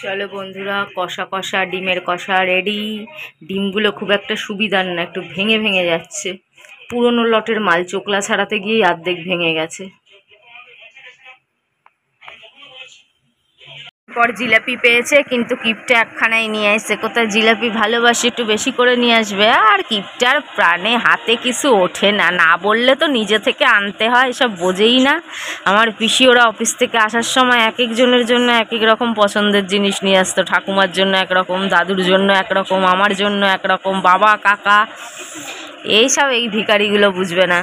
চলো বন্ধুরা, কষা কষা ডিমের কষা রেডি। ডিমগুলো খুব একটা সুবিধার না, একটু ভেঙে ভেঙে যাচ্ছে। পুরনো লটের মাল, চোকলা ছাড়াতে গিয়েই অর্ধেক ভেঙে গেছে। পর জিলাপি পেয়েছে, কিন্তু কিপটা একখানাই নিয়ে আসছে। কোথায় জিলাপি ভালোবাসে, একটু বেশি করে নিয়ে আসবে। আর কিপটার প্রাণে হাতে কিছু ওঠে না, না বললে তো নিজে থেকে আনতে হয়, এসব বোঝেই না। আমার পিসি ওরা অফিস থেকে আসার সময় এক একজনের জন্য এক এক রকম পছন্দের জিনিস নিয়ে আসতো। ঠাকুমার জন্য একরকম, দাদুর জন্য একরকম, আমার জন্য একরকম, বাবা কাকা এইসব। এই ভিখারিগুলো বুঝবে না,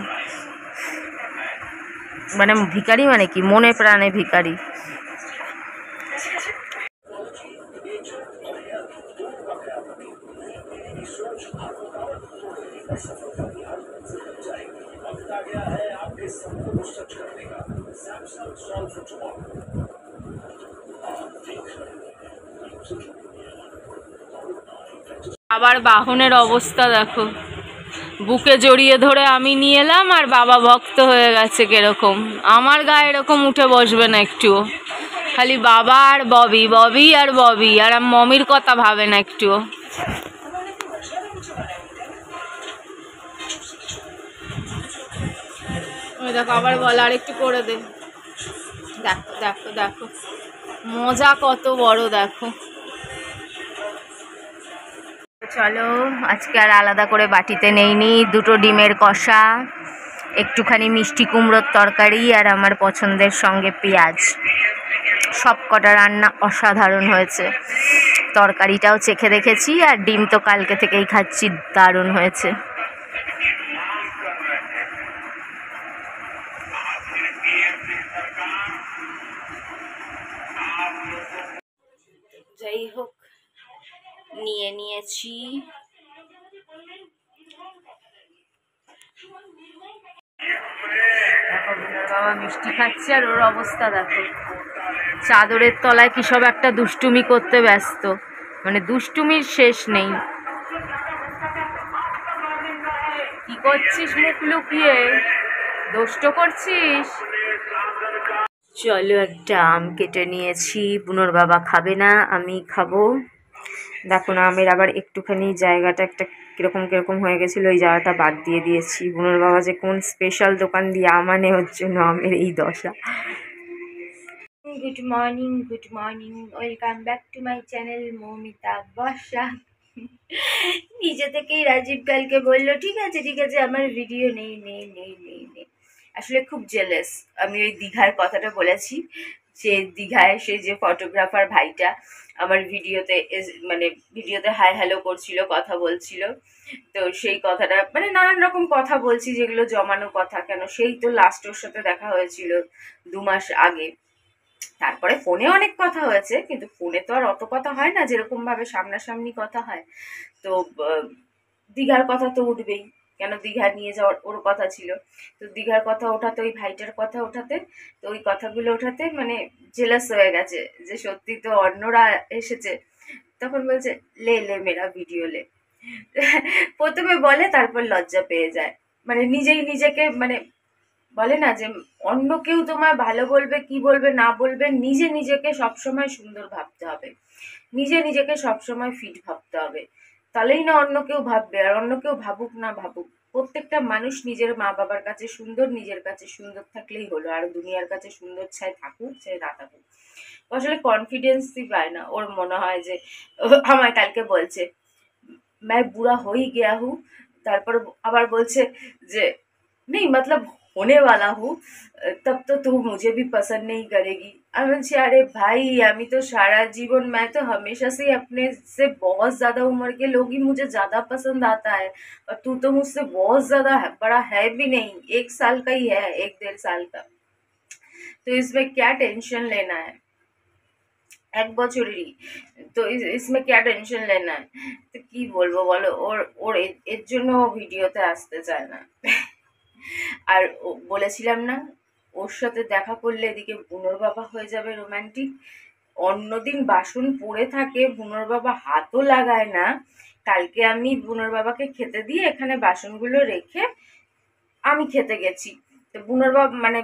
মানে ভিখারি মানে কি, মনে প্রাণে ভিখারি। আবার বাহনের অবস্থা দেখো, বুকে জড়িয়ে ধরে আমি নিয়ে এলাম, আর বাবা ভক্ত হয়ে গেছে কিরকম। আমার গায়ে এরকম উঠে বসবে না একটুও, খালি বাবা আর ববি, ববি আর ববি, আর মমির কথা ভাবে না একটুও। ওই দেখো আবার বলে আর একটু করে দে। দেখো দেখো দেখো, মজা কত বড় দেখো। চলো, আজকে আর আলাদা করে বাটিতে নেইনি। দুটো ডিমের কষা, একটুখানি মিষ্টি কুমড়োর তরকারি, আর আমার পছন্দের সঙ্গে পেঁয়াজ। সব কটা রান্না অসাধারণ হয়েছে। তরকারিটাও চেখে দেখেছি, আর ডিম তো কালকে থেকেই খাচ্ছি, দারুণ হয়েছে। যাই হোক, নিয়ে নিয়েছি। দেখো বাবা মিষ্টি খাচ্ছে, আর ওর অবস্থা দেখো। চাদরের তলায় কি সব একটা দুষ্টুমি করতে ব্যস্ত, মানে দুষ্টুমির শেষ নেই। কি করছিস মুখ লুকিয়ে, দুষ্ট করছিস? চলো, একটা আম কেটে নিয়েছি। বুনোর বাবা খাবে না, আমি খাবো। দেখো না, আমের আবার একটুখানি জায়গাটা একটা কিরকম কিরকম হয়ে গেছিলো, ওই জায়গাটা বাদ দিয়ে দিয়েছি। বুনোর বাবা যে কোন স্পেশাল দোকান দিয়ে আম আনে, ওর জন্য আমের এই দশা। Good morning, good morning, welcome back to my channel Moumita Barsha. নিজে থেকেই রাজীব কালকে বললো ঠিক আছে ঠিক আছে, আমার ভিডিও নেই নেই নেই নেই নেই। আসলে খুব জেলাস। আমি ওই দীঘার কথাটা বলেছি, যে দীঘায় সে যে ফটোগ্রাফার ভাইটা আমার ভিডিওতে মানে ভিডিওতে হাই হ্যালো করছিল, কথা বলছিল। তো সেই কথাটা মানে নানান রকম কথা বলছি, যেগুলো জমানো কথা। কেন, সেই তো লাস্ট ওর সাথে দেখা হয়েছিল 2 মাস আগে। তারপরে ফোনে অনেক কথা হয়েছে, কিন্তু ফোনে তো আর অত কথা হয় না যেরকম ভাবে সামনাসামনি কথা হয়। তো দীঘার কথা তো উঠবেই, কেন দীঘা নিয়ে যাওয়ার ওর কথা ছিল। তো দীঘার কথা ওঠাতে, ওই ভাইটার কথা ওঠাতে, তো ওই কথাগুলো ওঠাতে মানে জেলাস হয়ে গেছে যে সত্যি তো অন্যরা এসেছে। তখন বলছে লে লে মেরা ভিডিও লে। প্রথমে বলে, তারপর লজ্জা পেয়ে যায়। মানে নিজেই নিজেকে মানে বলে না যে অন্য কেউ তোমায় ভালো বলবে কি বলবে না বলবে, নিজে নিজেকে সবসময় সুন্দর ভাবতে হবে, নিজে নিজেকে সবসময় ফিট ভাবতে হবে। তাহলেই না অন্য কেউ ভাববে। আর অন্য কেউ ভাবুক না ভাবুক, প্রত্যেকটা মানুষ নিজের মা বাবার কাছে সুন্দর, নিজের কাছে সুন্দর থাকলেই হলো। আর দুনিয়ার কাছে সুন্দর চাই থাকুক চাই না থাকুক। আসলে কনফিডেন্সই পায় না। ওর মনে হয় যে আমায় কালকে বলছে मैं बुरा हो ही गया हूँ। তারপর আবার বলছে যে नहीं मतलब होने वाला हूँ, तब तो तू मुझे भी पसंद नहीं करेगी। আমি বলছি अरे भाई, আমি তো सारा जीवन, मैं तो हमेशा से अपने से बहुत ज्यादा उम्र के लोग ही मुझे ज्यादा पसंद आता है, और तू तो मुझसे बहुत ज्यादा बड़ा है भी नहीं, 1 साल का ही है, 1-1.5 साल का। तो इसमें क्या टेंशन लेना है, 1 বছরেরই তো इसमें क्या टेंशन लेना है। তো কি বলবো বলো, ওর ওর এর জন্য ভিডিওতে আসতে চায় না। আর বলেছিলাম না, ওর সাথে দেখা করলে এদিকে বুনোর বাবা হয়ে যাবে রোমান্টিক। অন্যদিন বাসন পড়ে থাকে, বুনোর বাবা হাতও লাগায় না। কালকে আমি বুনোর বাবাকে খেতে দিয়ে এখানে বাসনগুলো রেখে আমি খেতে গেছি। তো বুনোর বাবা মানে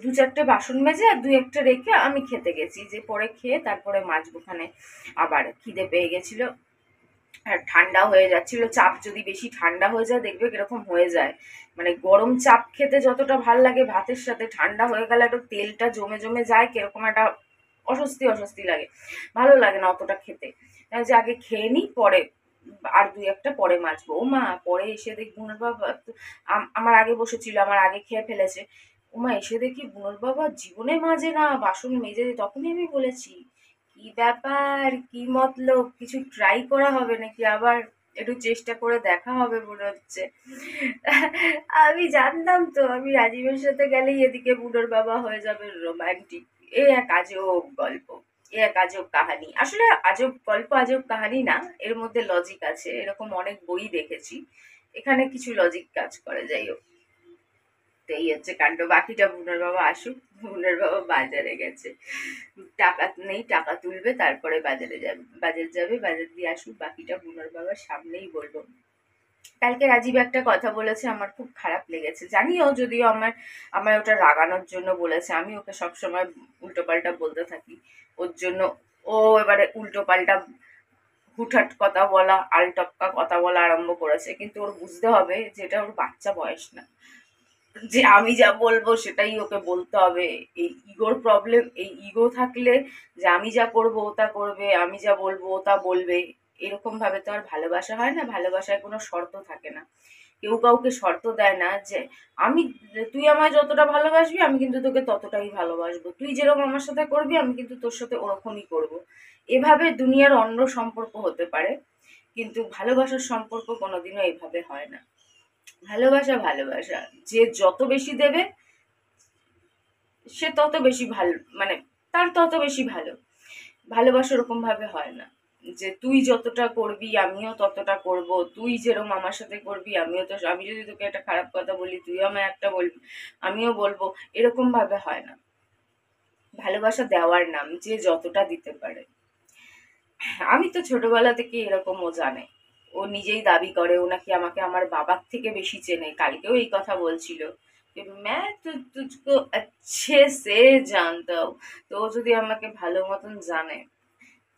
দু চারটে বাসন মেজে আর দুই একটা রেখে আমি খেতে গেছি, যে পরে খেয়ে তারপরে মাজবো। ওখানে আবার খিদে পেয়ে গেছিল আর ঠান্ডা হয়ে যাচ্ছিল। চাপ যদি বেশি ঠান্ডা হয়ে যায় দেখবে কিরকম হয়ে যায়, মানে গরম চাপ খেতে যতটা ভাল লাগে ভাতের সাথে, ঠান্ডা হয়ে গেলে একটু তেলটা জমে জমে যায়, কিরকম একটা অস্বস্তি অস্বস্তি লাগে, ভালো লাগে না অতটা খেতে। যে আগে খেয়ে নিই, পরে আর দুই একটা পরে মাজবো। ও মা, পরে এসে দেখি বুনোর বাবা আমার আগে বসেছিল, আমার আগে খেয়ে ফেলেছে। ও মা, এসে দেখি বুনোর বাবা জীবনে মাজে না, বাসন মেজে। তখনই আমি বলেছি, কি ব্যাপার, কি মতলব, কিছু ট্রাই করা হবে নাকি, আবার একটু চেষ্টা করে দেখা হবে মনে হচ্ছে। আমি জানতাম তো আমি রাজীবের সাথে গেলেই এদিকে বুড়োর বাবা হয়ে যাবে রোমান্টিক। এ এক আজব গল্প, এ এক আজব কাহানি। আসলে আজব গল্প আজব কাহানি না, এর মধ্যে লজিক আছে, এরকম অনেক বই দেখেছি, এখানে কিছু লজিক কাজ করে। যাই হোক, তো এই হচ্ছে কাণ্ড। বাকিটা বুনোর বাবা আসুক, বুনোর বাবা বাজারে গেছে, টাকা নেই, টাকা তুলবে তারপরে বাজারে যাবে, বাজার দিয়ে আসুক, বাকিটা বুনোর বাবার সামনেই বলবো। কালকে রাজীব একটা কথা বলেছে, আমার খুব খারাপ লেগেছে, জানিও যদিও আমার ওটা রাগানোর জন্য বলেছে। আমি ওকে সবসময় উল্টো পাল্টা বলতে থাকি, ওর জন্য ও এবারে উল্টো পাল্টা হুটহাট কথা বলা, আলটপকা কথা বলা আরম্ভ করেছে। কিন্তু ওর বুঝতে হবে যে এটা ওর বাচ্চা বয়স না, যে আমি যা বলবো সেটাই ওকে বলতে হবে। এই ইগোর প্রবলেম, এই ইগো থাকলে যে আমি যা করবো ও তা করবে, আমি যা বলবো ও তা বলবে, এরকম ভাবে তো আর ভালোবাসা হয় না। ভালোবাসায় কোনো শর্ত থাকে না, কেউ কাউকে শর্ত দেয় না যে আমি, তুই আমায় যতটা ভালোবাসবি আমি কিন্তু তোকে ততটাই ভালোবাসবো, তুই যেরকম আমার সাথে করবি আমি কিন্তু তোর সাথে ওরকমই করব। এভাবে দুনিয়ার অন্য সম্পর্ক হতে পারে, কিন্তু ভালোবাসার সম্পর্ক কোনোদিনও এভাবে হয় না। ভালোবাসা ভালোবাসা, যে যত বেশি দেবে সে তত বেশি ভালো, মানে তার তত বেশি ভালো। ভালোবাসা ওরকম ভাবে হয় না যে তুই যতটা করবি আমিও ততটা করব, তুই যেরকম আমার সাথে করবি আমিও তো, আমি যদি তোকে একটা খারাপ কথা বলি তুইও আমায় একটা বলবি, আমিও বলবো, এরকম ভাবে হয় না। ভালোবাসা দেওয়ার নাম, যে যতটা দিতে পারে। আমি তো ছোটবেলা থেকে এরকম, ও জানে, ও নিজেই দাবি করে ও নাকি আমাকে আমার বাবার থেকে বেশি চেনে। কালকেও এই কথা বলছিল যে मैं तुझको अच्छे से जानता हूँ। তো ও যদি আমাকে ভালো মতন জানে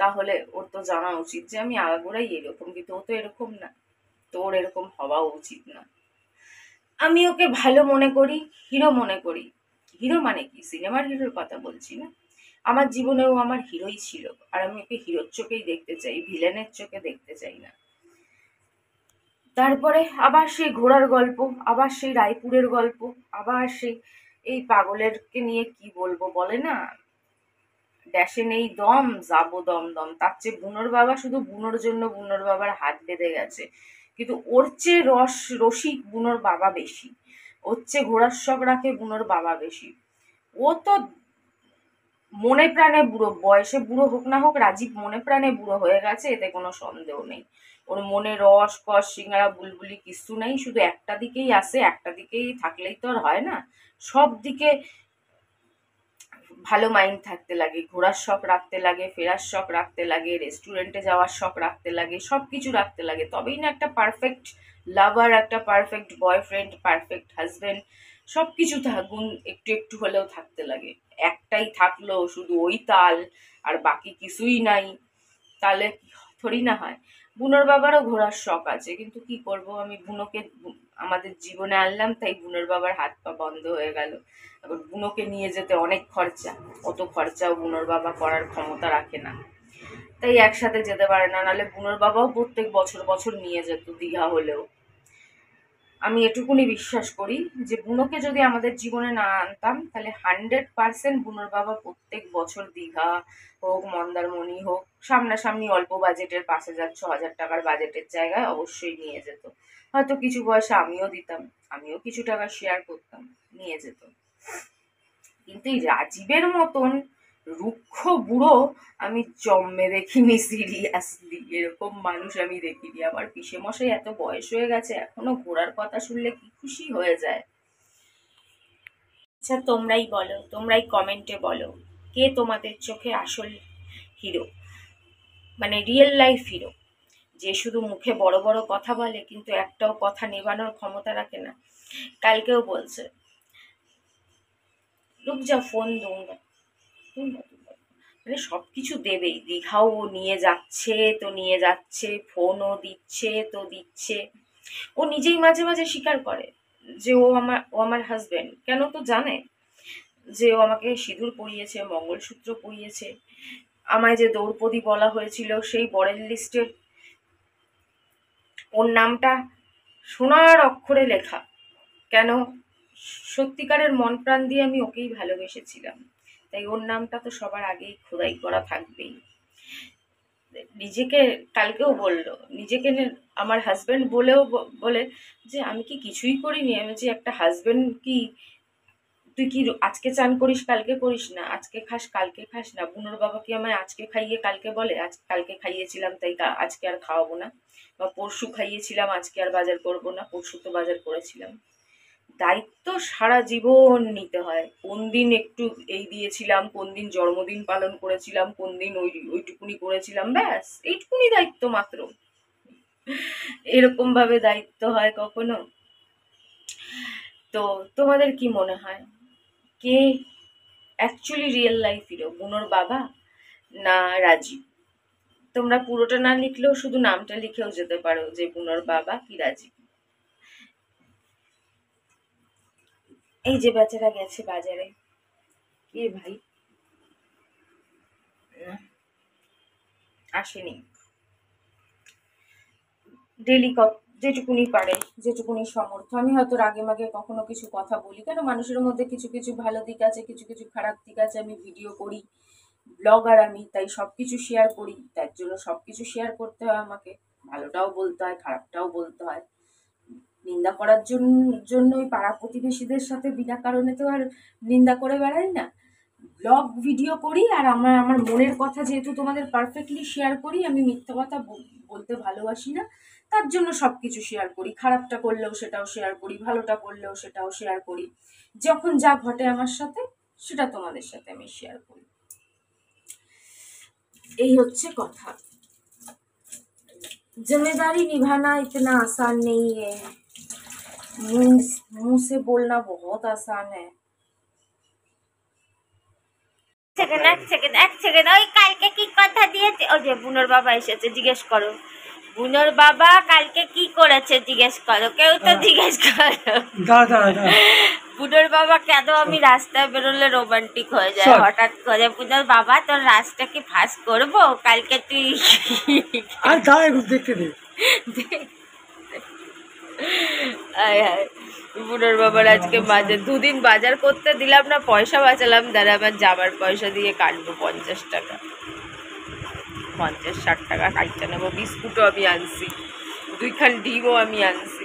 তাহলে ওর তো জানা উচিত যে আমি আগাগোড়াই এরকম, কিন্তু ও তো এরকম না, তো ওর এরকম হওয়াও উচিত না। আমি ওকে ভালো মনে করি, হিরো মনে করি। হিরো মানে কি, সিনেমার হিরোর কথা বলছি না, আমার জীবনেও আমার হিরোই ছিল, আর আমি ওকে হিরোর চোখেই দেখতে চাই, ভিলেনের চোখে দেখতে চাই না। তারপরে আবার সেই ঘোড়ার গল্প, আবার সেই রায়পুরের গল্প, আবার সেই এই পাগলেরকে নিয়ে কি বলবো, বলে না ড্যাশে নেই দম, যাবো দম দম। তার চেয়ে বুনোর বাবা শুধু বুনোর জন্য বুনোর বাবার হাত বেঁধে গেছে, কিন্তু ওর চেয়ে রসিক বুনোর বাবা বেশি, ওর চেয়ে ঘোড়ার শখ রাখে বুনোর বাবা বেশি। ও তো মনে প্রাণে বুড়ো, বয়সে বুড়ো হোক না হোক রাজীব মনে প্রাণে বুড়ো হয়ে গেছে, এতে কোনো সন্দেহ নেই। ওর মনে রস কস সিঙ্গারা বুলবুলি কিছু নেই, শুধু একটা দিকেই আসে, একটা দিকেই থাকলেই তো আর হয় না, সব দিকে ভালো মাইন্ড থাকতে লাগে, ঘোরার শখ রাখতে লাগে, ফেরার শখ রাখতে লাগে, রেস্টুরেন্টে যাওয়ার শখ রাখতে লাগে, সব কিছু রাখতে লাগে, তবেই না একটা পারফেক্ট লাভার, একটা পারফেক্ট বয়ফ্রেন্ড, পারফেক্ট হাজবেন্ড, সব কিছু গুণ একটু একটু হলেও থাকতে লাগে। একটাই থাকলো শুধু ওই তাল আর বাকি কিছুই নাই, তাহলে থরি না হয়। বুনোর বাবারও ঘোরার শখ আছে, কিন্তু কি করব, আমি বুনোকে আমাদের জীবনে আনলাম তাই বুনোর বাবার হাত পা বন্ধ হয়ে গেল। এবার বুনোকে নিয়ে যেতে অনেক খরচা, অত খরচাও বুনোর বাবা করার ক্ষমতা রাখে না, তাই একসাথে যেতে পারে না, নাহলে বুনোর বাবাও প্রত্যেক বছর বছর নিয়ে যেত দীঘা হলেও। আমি এটুকুনি বিশ্বাস করি যে বুনোকে যদি আমাদের জীবনে না আনতাম তাহলে 100% বুনোর বাবা প্রত্যেক বছর দীঘা হোক, মন্দারমণি হোক, সামনাসামনি অল্প বাজেটের 5,000 6,000 টাকার বাজেটের জায়গায় অবশ্যই নিয়ে যেত। হয়তো কিছু পয়সা আমিও দিতাম, আমিও কিছু টাকা শেয়ার করতাম, নিয়ে যেত। কিন্তু এই রাজীবের মতন রুক্ষ বুড়ো আমি জন্মে দেখিনি, সিরিয়াসলি এরকম মানুষ আমি দেখিনি। আমার পিসে মশাই এত বয়স হয়ে গেছে এখনো ঘোড়ার কথা শুনলে কি খুশি হয়ে যায়। আচ্ছা তোমরাই বলো, তোমরাই কমেন্টে বলো, কে তোমাদের চোখে আসল হিরো, মানে রিয়েল লাইফ হিরো, যে শুধু মুখে বড় বড় কথা বলে কিন্তু একটাও কথা নেবানোর ক্ষমতা রাখে না। কালকেও বলছে রুক যা ফোন दूंगा মানে সব কিছু দেবেই। দীঘাও নিয়ে যাচ্ছে তো নিয়ে যাচ্ছে, ফোনও দিচ্ছে তো দিচ্ছে। ও নিজেই মাঝে মাঝে স্বীকার করে যে ও আমার হাজবেন্ড। কেন তো জানে যে ও আমাকে সিঁদুর পরিয়েছে, মঙ্গলসূত্র পরিয়েছে। আমায় যে দ্রৌপদী বলা হয়েছিল সেই বরের লিস্টে ওর নামটা সোনার অক্ষরে লেখা। কেন? সত্যিকারের মন প্রাণ দিয়ে আমি ওকেই ভালোবেসেছিলাম, তাই ওর নামটা তো সবার আগেই খোদাই করা থাকবেই। নিজেকে কালকেও বললো, নিজেকে আমার হাজবেন্ড বলেও বলে যে আমি কি কিছুই করিনি। আমি যে একটা হাজবেন্ড কি, তুই কি আজকে চান করিস কালকে করিস না, আজকে খাস কালকে খাস না। বুনোর বাবা কি আমায় আজকে খাইয়ে কালকে বলে আজ কালকে খাইয়েছিলাম তাই আজকে আর খাওয়াবো না, বা পরশু খাইয়েছিলাম আজকে আর বাজার করবো না, পরশু তো বাজার করেছিলাম। দায়িত্ব সারা জীবন নিতে হয়। কোন দিন একটু এই দিয়েছিলাম, কোন দিন জন্মদিন পালন করেছিলাম, কোন দিন ওইটুকুনি করেছিলাম, ব্যাস এইটুকুনি দায়িত্ব মাত্র। এরকম ভাবে দায়িত্ব হয় কখনো? তো তোমাদের কি মনে হয় কে অ্যাকচুয়ালি রিয়েল লাইফ হিরো, বুনোর বাবা না রাজীব? তোমরা পুরোটা না লিখলেও শুধু নামটা লিখেও যেতে পারো যে বুনোর বাবা কি রাজীব। এই যে বেচারা গেছে বাজারে, কে ভাই আসেনি। ডেলি যেটুকুনি পারে, যেটুকুনি সমর্থ। আমি হয়তো রাগে মাগে কখনো কিছু কথা বলি, কেন মানুষের মধ্যে কিছু কিছু ভালো দিক আছে, কিছু কিছু খারাপ দিক আছে। আমি ভিডিও করি, ব্লগার আমি, তাই সবকিছু শেয়ার করি। তার জন্য সবকিছু শেয়ার করতে হয় আমাকে, ভালোটাও বলতে হয়, খারাপটাও বলতে হয়। নিন্দা করার জন্য ওই পাড়া প্রতিবেশীদের সাথে বিনা কারণে তো আর নিন্দা করে বেড়াই না। ব্লগ ভিডিও করি, আর আমার মনের কথা যেহেতু তোমাদের পারফেক্টলি শেয়ার করি। আমি মিথ্যা কথা বলতে ভালোবাসি না, তার জন্য সব কিছু শেয়ার করি। খারাপটা করলেও সেটাও শেয়ার করি, ভালোটা করলেও সেটাও শেয়ার করি। যখন যা ঘটে আমার সাথে সেটা তোমাদের সাথে আমি শেয়ার করি। এই হচ্ছে কথা। जिम्मेदारी निभाना इतना आसान नहीं है, मुंह से बोलना बहुत आसान है। এক সেকেন্ড ওই কালকে কি কথা দিয়েছে? ওই যে বুনোর বাবা এসেছে, জিজ্ঞেস করো বুনোর বাবা কালকে কি করেছে, জিজ্ঞেস করো, কেউ তো জিজ্ঞেস করো। বুনোর বাবা কেন আমি রাস্তায় বেরোলে রোমান্টিক হয়ে যায় হঠাৎ করে? বুনোর বাবা তোর রাস্তা কি ফাঁস করবো কালকে তুই? আর দেখতে দে। বুনোর বাবার আজকে বাজার, দুদিন বাজার করতে দিলাম না, পয়সা বাঁচালাম। দাঁড়া আমার জামার পয়সা দিয়ে কাটবো 50 টাকা, 50-60 টাকা কাটতে নেবো। বিস্কুটও আমি আনছি, 2খান ডিমও আমি আনছি।